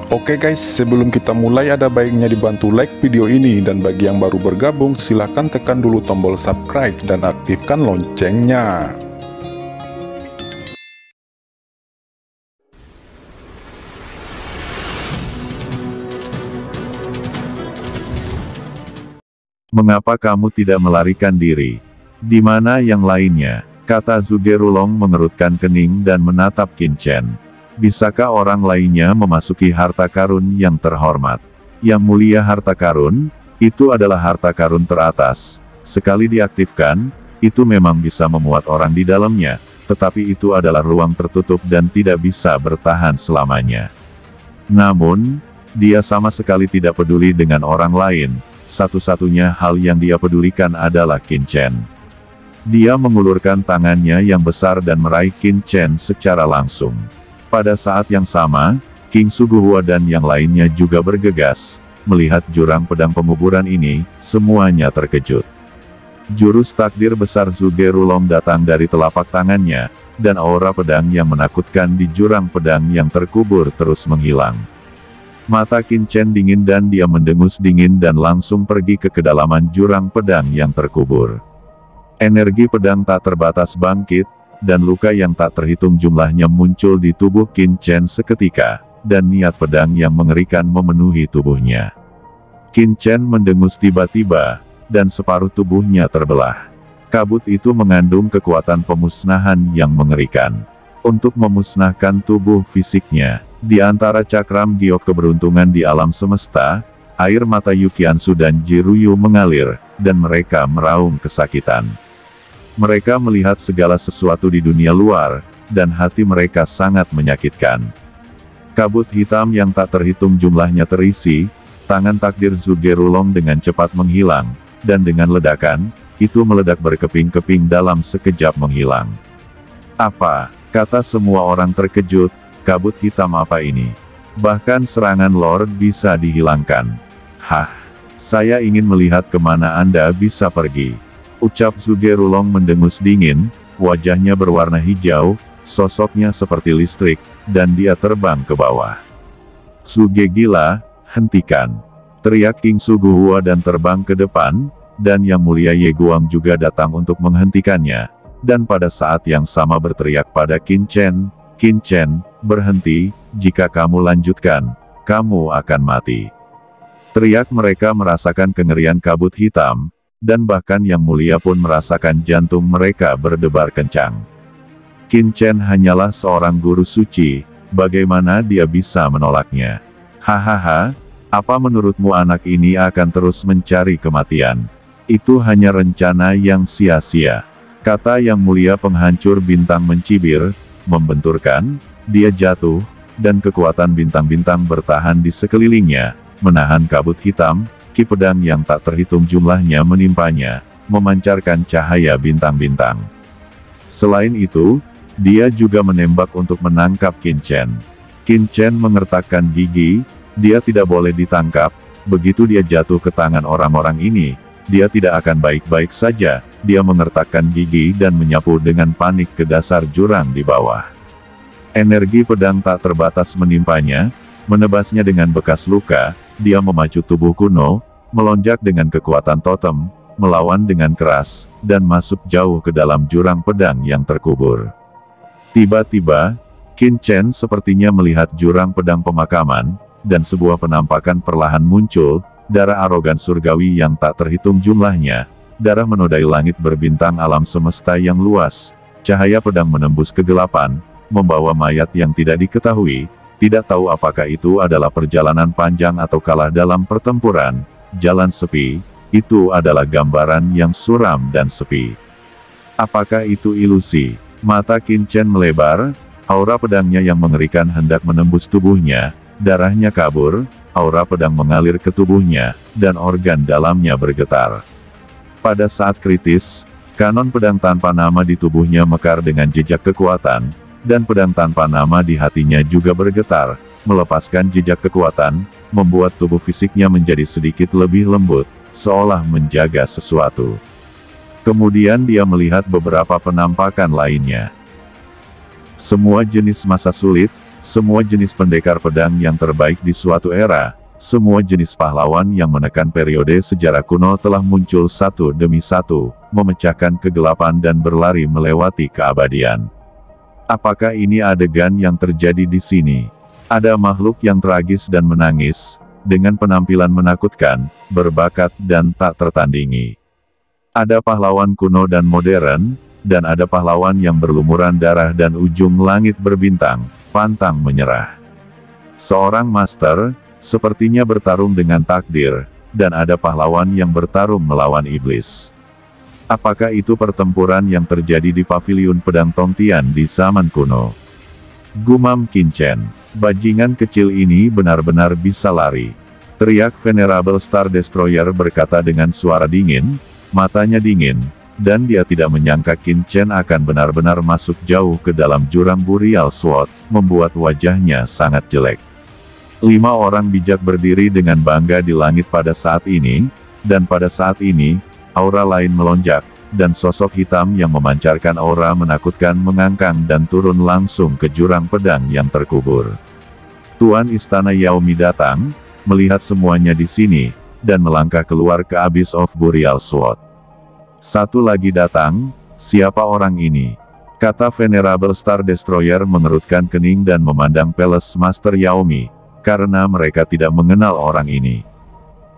Oke guys, sebelum kita mulai ada baiknya dibantu like video ini, dan bagi yang baru bergabung silahkan tekan dulu tombol subscribe dan aktifkan loncengnya. Mengapa kamu tidak melarikan diri? Di mana yang lainnya? Kata Zhuge-Rulong mengerutkan kening dan menatap Qin Chen. Bisakah orang lainnya memasuki harta karun yang terhormat? Yang mulia, harta karun, itu adalah harta karun teratas. Sekali diaktifkan, itu memang bisa memuat orang di dalamnya, tetapi itu adalah ruang tertutup dan tidak bisa bertahan selamanya. Namun, dia sama sekali tidak peduli dengan orang lain. Satu-satunya hal yang dia pedulikan adalah Qin Chen. Dia mengulurkan tangannya yang besar dan meraih Qin Chen secara langsung. Pada saat yang sama, King Suguhua dan yang lainnya juga bergegas. Melihat jurang pedang penguburan ini, semuanya terkejut. Jurus takdir besar Zhuge-Rulong datang dari telapak tangannya, dan aura pedang yang menakutkan di jurang pedang yang terkubur terus menghilang. Mata Qin Chen dingin dan dia mendengus dingin dan langsung pergi ke kedalaman jurang pedang yang terkubur. Energi pedang tak terbatas bangkit, dan luka yang tak terhitung jumlahnya muncul di tubuh Qin Chen seketika, dan niat pedang yang mengerikan memenuhi tubuhnya. Qin Chen mendengus tiba-tiba, dan separuh tubuhnya terbelah. Kabut itu mengandung kekuatan pemusnahan yang mengerikan. Untuk memusnahkan tubuh fisiknya, di antara cakram giok keberuntungan di alam semesta, air mata Yukiansu dan Jiruyu mengalir, dan mereka meraung kesakitan. Mereka melihat segala sesuatu di dunia luar, dan hati mereka sangat menyakitkan. Kabut hitam yang tak terhitung jumlahnya terisi, tangan takdir Zhuge-Rulong dengan cepat menghilang, dan dengan ledakan, itu meledak berkeping-keping dalam sekejap menghilang. Apa? Kata semua orang terkejut, kabut hitam apa ini? Bahkan serangan Lord bisa dihilangkan. Hah? Saya ingin melihat kemana Anda bisa pergi. Ucap Zhuge-Rulong mendengus dingin, wajahnya berwarna hijau, sosoknya seperti listrik, dan dia terbang ke bawah. Suge gila, hentikan! Teriak King Suguhua dan terbang ke depan, dan Yang Mulia Ye Guang juga datang untuk menghentikannya, dan pada saat yang sama berteriak pada Qin Chen, "Qin Chen, berhenti, jika kamu lanjutkan, kamu akan mati." Teriak mereka merasakan kengerian kabut hitam, dan bahkan Yang Mulia pun merasakan jantung mereka berdebar kencang. Qin Chen hanyalah seorang guru suci, bagaimana dia bisa menolaknya? Hahaha, apa menurutmu anak ini akan terus mencari kematian? Itu hanya rencana yang sia-sia. Kata Yang Mulia penghancur bintang mencibir, membenturkan, dia jatuh, dan kekuatan bintang-bintang bertahan di sekelilingnya, menahan kabut hitam. Ki pedang yang tak terhitung jumlahnya menimpanya, memancarkan cahaya bintang-bintang. Selain itu, dia juga menembak untuk menangkap Qin Chen. Qin Chen mengertakkan gigi, dia tidak boleh ditangkap, begitu dia jatuh ke tangan orang-orang ini, dia tidak akan baik-baik saja. Dia mengertakkan gigi dan menyapu dengan panik ke dasar jurang di bawah. Energi pedang tak terbatas menimpanya, menebasnya dengan bekas luka. Dia memacu tubuh kuno, melonjak dengan kekuatan totem, melawan dengan keras, dan masuk jauh ke dalam jurang pedang yang terkubur. Tiba-tiba, Qin Chen sepertinya melihat jurang pedang pemakaman, dan sebuah penampakan perlahan muncul, darah arogan surgawi yang tak terhitung jumlahnya, darah menodai langit berbintang alam semesta yang luas, cahaya pedang menembus kegelapan, membawa mayat yang tidak diketahui. Tidak tahu apakah itu adalah perjalanan panjang atau kalah dalam pertempuran, jalan sepi, itu adalah gambaran yang suram dan sepi. Apakah itu ilusi? Mata Qin Chen melebar, aura pedangnya yang mengerikan hendak menembus tubuhnya, darahnya kabur, aura pedang mengalir ke tubuhnya, dan organ dalamnya bergetar. Pada saat kritis, kanon pedang tanpa nama di tubuhnya mekar dengan jejak kekuatan, dan pedang tanpa nama di hatinya juga bergetar, melepaskan jejak kekuatan, membuat tubuh fisiknya menjadi sedikit lebih lembut, seolah menjaga sesuatu. Kemudian dia melihat beberapa penampakan lainnya. Semua jenis masa sulit, semua jenis pendekar pedang yang terbaik di suatu era, semua jenis pahlawan yang menekan periode sejarah kuno telah muncul satu demi satu, memecahkan kegelapan dan berlari melewati keabadian. Apakah ini adegan yang terjadi di sini? Ada makhluk yang tragis dan menangis, dengan penampilan menakutkan, berbakat dan tak tertandingi. Ada pahlawan kuno dan modern, dan ada pahlawan yang berlumuran darah dan ujung langit berbintang, pantang menyerah. Seorang master, sepertinya bertarung dengan takdir, dan ada pahlawan yang bertarung melawan iblis. Apakah itu pertempuran yang terjadi di paviliun pedang Tongtian di zaman kuno? Gumam Qin Chen, bajingan kecil ini benar-benar bisa lari. Teriak Venerable Star Destroyer berkata dengan suara dingin, matanya dingin, dan dia tidak menyangka Qin Chen akan benar-benar masuk jauh ke dalam jurang Burial Sword, membuat wajahnya sangat jelek. 5 orang bijak berdiri dengan bangga di langit pada saat ini, dan pada saat ini, aura lain melonjak, dan sosok hitam yang memancarkan aura menakutkan mengangkang dan turun langsung ke jurang pedang yang terkubur. Tuan Istana Yaomi datang, melihat semuanya di sini, dan melangkah keluar ke Abyss of Burial Sword. Satu lagi datang, siapa orang ini? Kata Venerable Star Destroyer mengerutkan kening dan memandang Palace Master Yaomi, karena mereka tidak mengenal orang ini.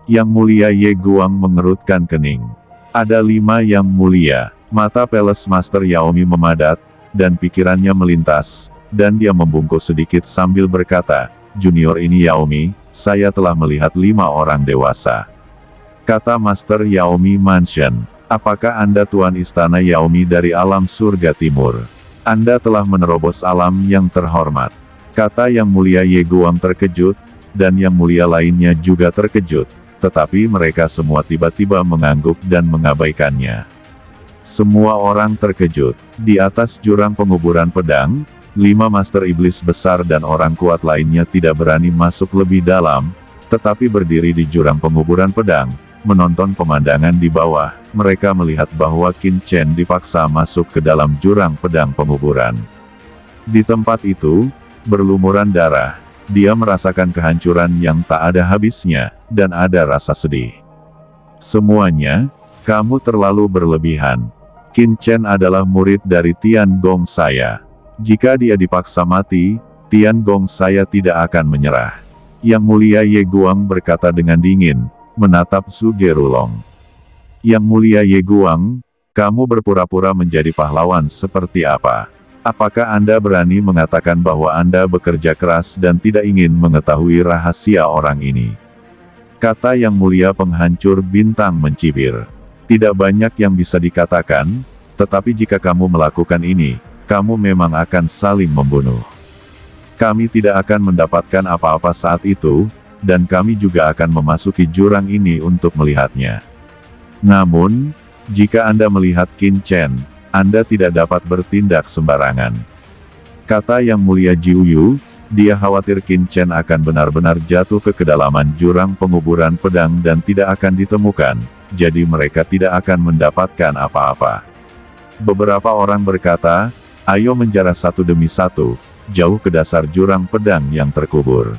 Yang Mulia Ye Guang mengerutkan kening. Ada 5 yang mulia. Mata Palace Master Yaomi memadat, dan pikirannya melintas, dan dia membungkuk sedikit sambil berkata, "Junior ini Yaomi, saya telah melihat 5 orang dewasa." Kata Master Yaomi Mansion, "Apakah Anda Tuan Istana Yaomi dari alam surga timur? Anda telah menerobos alam yang terhormat." Kata Yang Mulia Ye Guang terkejut, dan yang mulia lainnya juga terkejut, tetapi mereka semua tiba-tiba mengangguk dan mengabaikannya. Semua orang terkejut. Di atas jurang penguburan pedang, 5 Master Iblis besar dan orang kuat lainnya tidak berani masuk lebih dalam, tetapi berdiri di jurang penguburan pedang, menonton pemandangan di bawah. Mereka melihat bahwa Qin Chen dipaksa masuk ke dalam jurang pedang penguburan. Di tempat itu, berlumuran darah, dia merasakan kehancuran yang tak ada habisnya, dan ada rasa sedih. Semuanya, kamu terlalu berlebihan. Qin Chen adalah murid dari Tian Gong saya. Jika dia dipaksa mati, Tian Gong saya tidak akan menyerah. Yang Mulia Ye Guang berkata dengan dingin, menatap Zhuge-Rulong. Yang Mulia Ye Guang, kamu berpura-pura menjadi pahlawan seperti apa? Apakah Anda berani mengatakan bahwa Anda bekerja keras dan tidak ingin mengetahui rahasia orang ini? Kata Yang Mulia Penghancur Bintang mencibir. Tidak banyak yang bisa dikatakan, tetapi jika kamu melakukan ini, kamu memang akan saling membunuh. Kami tidak akan mendapatkan apa-apa saat itu, dan kami juga akan memasuki jurang ini untuk melihatnya. Namun, jika Anda melihat Qin Chen, Anda tidak dapat bertindak sembarangan. Kata Yang Mulia Jiuyu, dia khawatir Qin Chen akan benar-benar jatuh ke kedalaman jurang penguburan pedang dan tidak akan ditemukan, jadi mereka tidak akan mendapatkan apa-apa. Beberapa orang berkata, ayo menjarah satu demi satu, jauh ke dasar jurang pedang yang terkubur.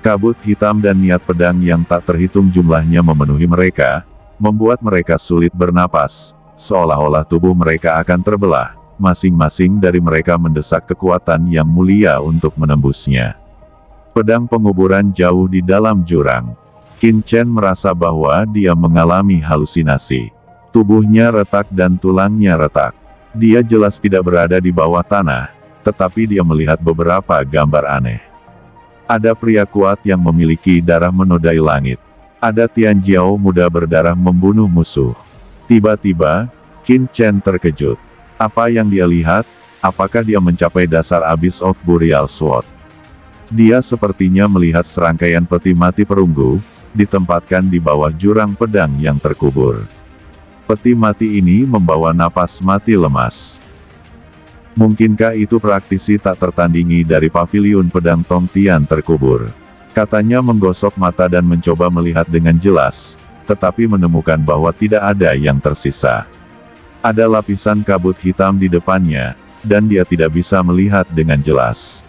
Kabut hitam dan niat pedang yang tak terhitung jumlahnya memenuhi mereka, membuat mereka sulit bernapas. Seolah-olah tubuh mereka akan terbelah, masing-masing dari mereka mendesak kekuatan yang mulia untuk menembusnya. Pedang penguburan jauh di dalam jurang. Qin Chen merasa bahwa dia mengalami halusinasi. Tubuhnya retak dan tulangnya retak. Dia jelas tidak berada di bawah tanah, tetapi dia melihat beberapa gambar aneh. Ada pria kuat yang memiliki darah menodai langit. Ada Tian Jiao muda berdarah membunuh musuh. Tiba-tiba, Qin Chen terkejut. Apa yang dia lihat? Apakah dia mencapai dasar Abyss of Burial Sword? Dia sepertinya melihat serangkaian peti mati perunggu, ditempatkan di bawah jurang pedang yang terkubur. Peti mati ini membawa napas mati lemas. Mungkinkah itu praktisi tak tertandingi dari paviliun pedang Tongtian terkubur? Katanya menggosok mata dan mencoba melihat dengan jelas, tetapi menemukan bahwa tidak ada yang tersisa. Ada lapisan kabut hitam di depannya, dan dia tidak bisa melihat dengan jelas.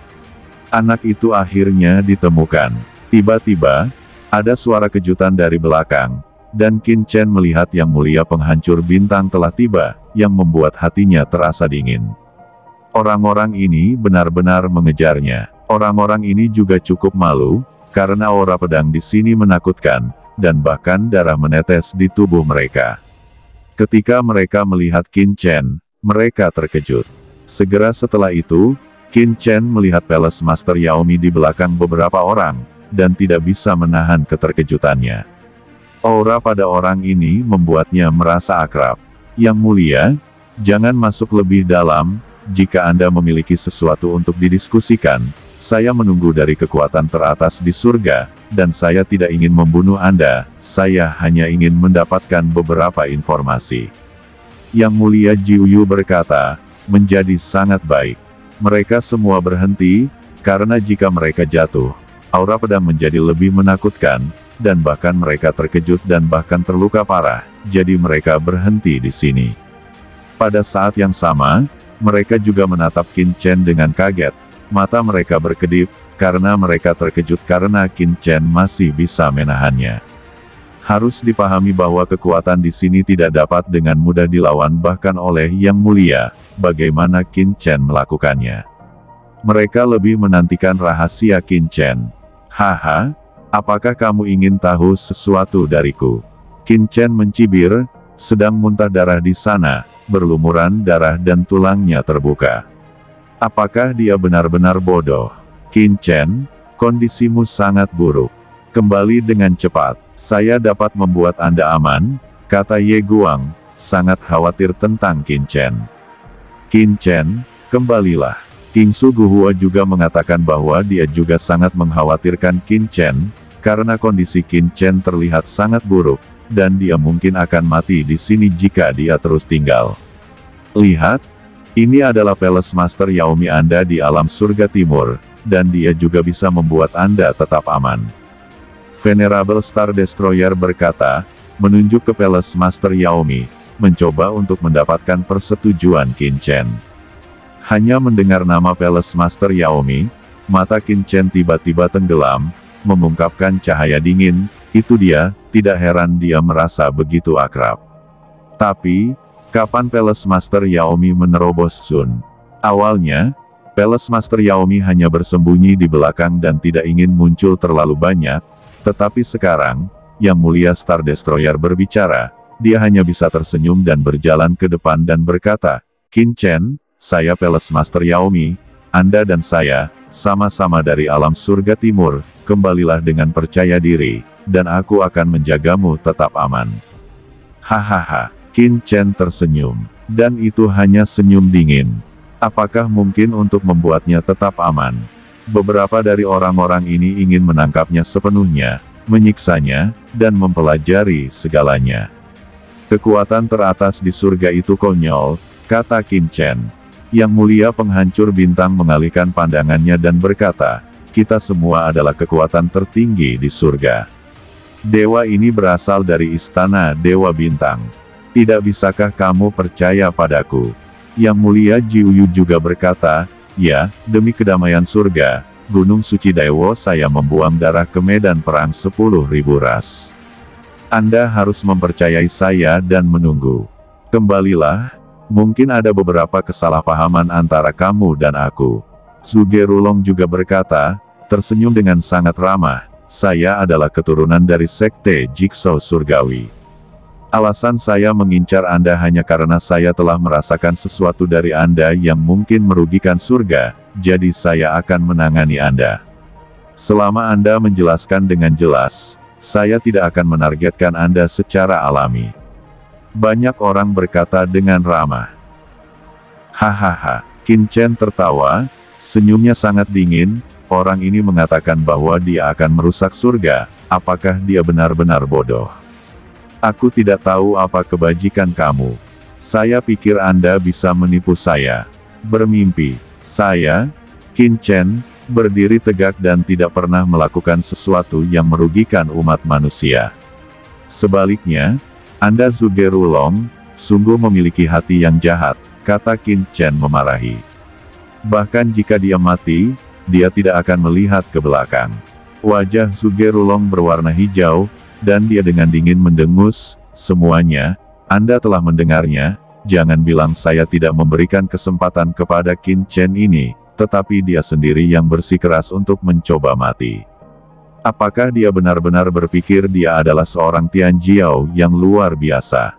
Anak itu akhirnya ditemukan. Tiba-tiba, ada suara kejutan dari belakang, dan Qin Chen melihat Yang Mulia Penghancur Bintang telah tiba, yang membuat hatinya terasa dingin. Orang-orang ini benar-benar mengejarnya. Orang-orang ini juga cukup malu, karena aura pedang di sini menakutkan, dan bahkan darah menetes di tubuh mereka. Ketika mereka melihat Qin Chen, mereka terkejut. Segera setelah itu, Qin Chen melihat Palace Master Yaomi di belakang beberapa orang, dan tidak bisa menahan keterkejutannya. Aura pada orang ini membuatnya merasa akrab. Yang Mulia, jangan masuk lebih dalam. Jika Anda memiliki sesuatu untuk didiskusikan, saya menunggu dari kekuatan teratas di surga, dan saya tidak ingin membunuh Anda, saya hanya ingin mendapatkan beberapa informasi. Yang Mulia Jiuyu berkata, menjadi sangat baik. Mereka semua berhenti, karena jika mereka jatuh, aura pedang menjadi lebih menakutkan, dan bahkan mereka terkejut dan bahkan terluka parah, jadi mereka berhenti di sini. Pada saat yang sama, mereka juga menatap Qin Chen dengan kaget. Mata mereka berkedip, karena mereka terkejut karena Qin Chen masih bisa menahannya. Harus dipahami bahwa kekuatan di sini tidak dapat dengan mudah dilawan bahkan oleh Yang Mulia. Bagaimana Qin Chen melakukannya? Mereka lebih menantikan rahasia Qin Chen. Haha, apakah kamu ingin tahu sesuatu dariku? Qin Chen mencibir, sedang muntah darah di sana, berlumuran darah dan tulangnya terbuka. Apakah dia benar-benar bodoh? Qin Chen, kondisimu sangat buruk. Kembali dengan cepat, saya dapat membuat Anda aman, kata Ye Guang, sangat khawatir tentang Qin Chen. Qin Chen, kembalilah. King Su Guhua juga mengatakan bahwa dia juga sangat mengkhawatirkan Qin Chen, karena kondisi Qin Chen terlihat sangat buruk, dan dia mungkin akan mati di sini jika dia terus tinggal. Lihat, ini adalah Palace Master Yaomi Anda di alam surga timur, dan dia juga bisa membuat Anda tetap aman. Venerable Star Destroyer berkata, menunjuk ke Palace Master Yaomi, mencoba untuk mendapatkan persetujuan Qin Chen. Hanya mendengar nama Palace Master Yaomi, mata Qin Chen tiba-tiba tenggelam, mengungkapkan cahaya dingin. Itu dia, tidak heran dia merasa begitu akrab. Tapi, kapan Palace Master Yaomi menerobos Sun? Awalnya, Palace Master Yaomi hanya bersembunyi di belakang dan tidak ingin muncul terlalu banyak, tetapi sekarang, Yang Mulia Star Destroyer berbicara, dia hanya bisa tersenyum dan berjalan ke depan dan berkata, Qin Chen, saya Palace Master Yaomi, Anda dan saya, sama-sama dari alam surga timur, kembalilah dengan percaya diri, dan aku akan menjagamu tetap aman. Hahaha, Qin Chen tersenyum, dan itu hanya senyum dingin. Apakah mungkin untuk membuatnya tetap aman? Beberapa dari orang-orang ini ingin menangkapnya sepenuhnya, menyiksanya, dan mempelajari segalanya. Kekuatan teratas di surga itu konyol, kata Qin Chen. Yang Mulia Penghancur Bintang mengalihkan pandangannya dan berkata, kita semua adalah kekuatan tertinggi di surga. Dewa ini berasal dari istana Dewa Bintang. Tidak bisakah kamu percaya padaku? Yang Mulia Jiuyu juga berkata, ya, demi kedamaian surga, Gunung Suci Daewo saya membuang darah ke medan perang 10.000 ras. Anda harus mempercayai saya dan menunggu. Kembalilah, mungkin ada beberapa kesalahpahaman antara kamu dan aku. Zugerulong juga berkata, tersenyum dengan sangat ramah, saya adalah keturunan dari Sekte Jigsaw Surgawi. Alasan saya mengincar Anda hanya karena saya telah merasakan sesuatu dari Anda yang mungkin merugikan surga, jadi saya akan menangani Anda. Selama Anda menjelaskan dengan jelas, saya tidak akan menargetkan Anda secara alami. Banyak orang berkata dengan ramah. Hahaha, Qin Chen tertawa, senyumnya sangat dingin, orang ini mengatakan bahwa dia akan merusak surga, apakah dia benar-benar bodoh? Aku tidak tahu apa kebajikan kamu. Saya pikir Anda bisa menipu saya. Bermimpi. Saya, Qin Chen, berdiri tegak dan tidak pernah melakukan sesuatu yang merugikan umat manusia. Sebaliknya, Anda Zugerulong, sungguh memiliki hati yang jahat, kata Qin Chen memarahi. Bahkan jika dia mati, dia tidak akan melihat ke belakang. Wajah Zugerulong berwarna hijau, dan dia dengan dingin mendengus, "Semuanya, Anda telah mendengarnya, jangan bilang saya tidak memberikan kesempatan kepada Qin Chen ini, tetapi dia sendiri yang bersikeras untuk mencoba mati. Apakah dia benar-benar berpikir dia adalah seorang Tianjiao yang luar biasa?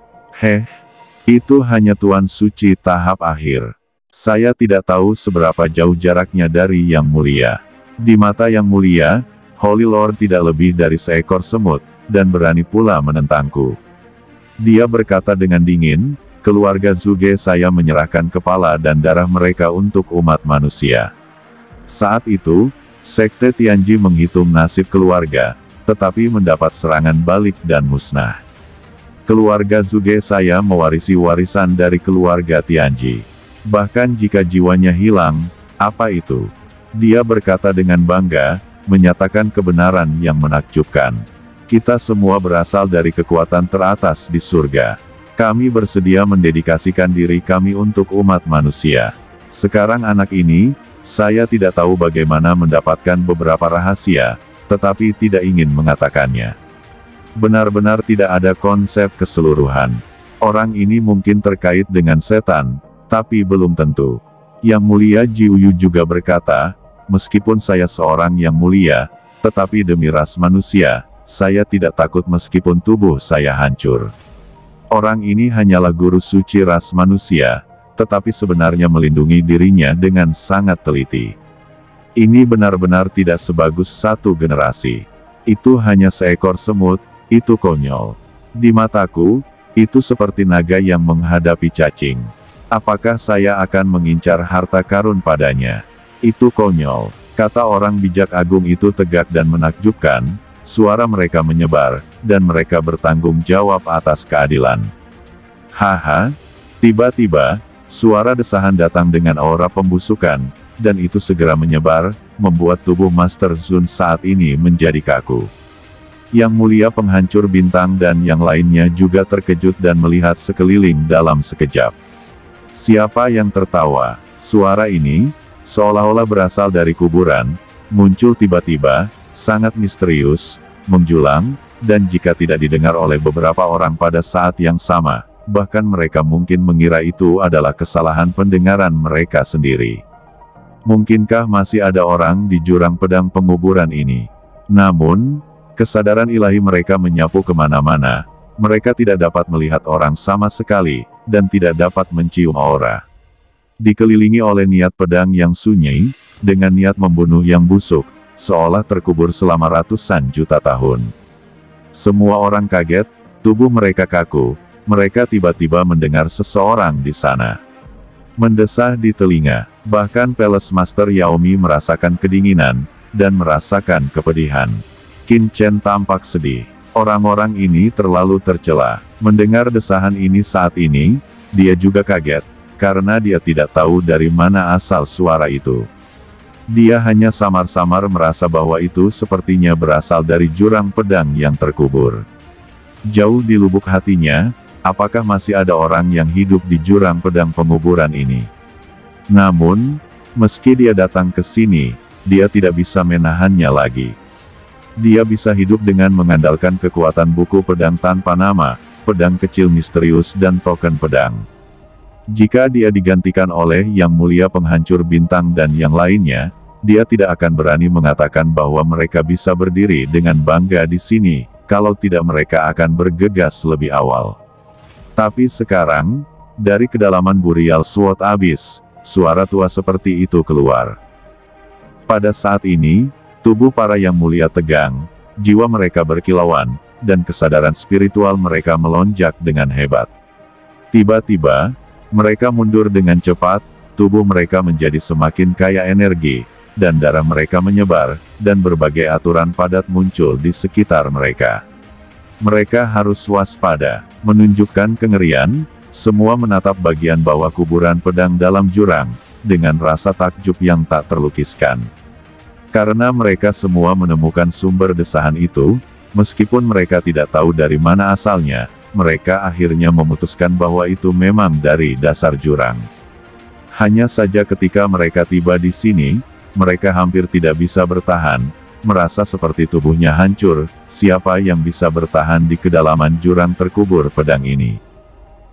Itu hanya Tuan Suci tahap akhir. Saya tidak tahu seberapa jauh jaraknya dari Yang Mulia. Di mata Yang Mulia, Holy Lord tidak lebih dari seekor semut, dan berani pula menentangku." Dia berkata dengan dingin, "Keluarga Zuge saya menyerahkan kepala dan darah mereka untuk umat manusia." Saat itu, Sekte Tianji menghitung nasib keluarga, tetapi mendapat serangan balik dan musnah. Keluarga Zuge saya mewarisi warisan dari keluarga Tianji. Bahkan jika jiwanya hilang, apa itu? Dia berkata dengan bangga, menyatakan kebenaran yang menakjubkan. "Kita semua berasal dari kekuatan teratas di surga. Kami bersedia mendedikasikan diri kami untuk umat manusia. Sekarang anak ini, saya tidak tahu bagaimana mendapatkan beberapa rahasia, tetapi tidak ingin mengatakannya. Benar-benar tidak ada konsep keseluruhan. Orang ini mungkin terkait dengan setan, tapi belum tentu." Yang Mulia Jiuyu juga berkata, "Meskipun saya seorang yang mulia, tetapi demi ras manusia, saya tidak takut meskipun tubuh saya hancur." Orang ini hanyalah guru suci ras manusia, tetapi sebenarnya melindungi dirinya dengan sangat teliti. Ini benar-benar tidak sebagus satu generasi. Itu hanya seekor semut, itu konyol. Di mataku, itu seperti naga yang menghadapi cacing. Apakah saya akan mengincar harta karun padanya? Itu konyol, kata orang bijak agung itu tegak dan menakjubkan, suara mereka menyebar, dan mereka bertanggung jawab atas keadilan. Haha, tiba-tiba, suara desahan datang dengan aura pembusukan, dan itu segera menyebar, membuat tubuh Master Zun saat ini menjadi kaku. Yang Mulia Penghancur Bintang dan yang lainnya juga terkejut dan melihat sekeliling dalam sekejap. Siapa yang tertawa? Suara ini, seolah-olah berasal dari kuburan, muncul tiba-tiba, sangat misterius, menjulang, dan jika tidak didengar oleh beberapa orang pada saat yang sama, bahkan mereka mungkin mengira itu adalah kesalahan pendengaran mereka sendiri. Mungkinkah masih ada orang di jurang pedang penguburan ini? Namun, kesadaran ilahi mereka menyapu kemana-mana, mereka tidak dapat melihat orang sama sekali, dan tidak dapat mencium aura. Dikelilingi oleh niat pedang yang sunyi, dengan niat membunuh yang busuk, seolah terkubur selama ratusan juta tahun. Semua orang kaget, tubuh mereka kaku, mereka tiba-tiba mendengar seseorang di sana. Mendesah di telinga, bahkan Palace Master Yaomi merasakan kedinginan, dan merasakan kepedihan. Qin Chen tampak sedih. Orang-orang ini terlalu tercela. Mendengar desahan ini saat ini, dia juga kaget, karena dia tidak tahu dari mana asal suara itu. Dia hanya samar-samar merasa bahwa itu sepertinya berasal dari jurang pedang yang terkubur. Jauh di lubuk hatinya, apakah masih ada orang yang hidup di jurang pedang penguburan ini? Namun, meski dia datang ke sini, dia tidak bisa menahannya lagi. Dia bisa hidup dengan mengandalkan kekuatan buku pedang tanpa nama, pedang kecil misterius dan token pedang. Jika dia digantikan oleh Yang Mulia Penghancur Bintang dan yang lainnya, dia tidak akan berani mengatakan bahwa mereka bisa berdiri dengan bangga di sini, kalau tidak mereka akan bergegas lebih awal. Tapi sekarang, dari kedalaman Burial Sword Abyss, suara tua seperti itu keluar. Pada saat ini, tubuh para Yang Mulia tegang, jiwa mereka berkilauan, dan kesadaran spiritual mereka melonjak dengan hebat. Tiba-tiba, mereka mundur dengan cepat, tubuh mereka menjadi semakin kaya energi, dan darah mereka menyebar, dan berbagai aturan padat muncul di sekitar mereka. Mereka harus waspada, menunjukkan kengerian, semua menatap bagian bawah kuburan pedang dalam jurang, dengan rasa takjub yang tak terlukiskan. Karena mereka semua menemukan sumber desahan itu, meskipun mereka tidak tahu dari mana asalnya, mereka akhirnya memutuskan bahwa itu memang dari dasar jurang. Hanya saja ketika mereka tiba di sini, Mereka hampir tidak bisa bertahan, merasa seperti tubuhnya hancur. Siapa yang bisa bertahan di kedalaman jurang terkubur pedang ini?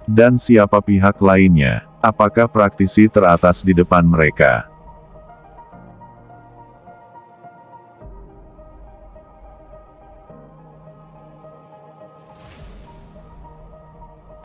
Dan siapa pihak lainnya? Apakah praktisi teratas di depan mereka?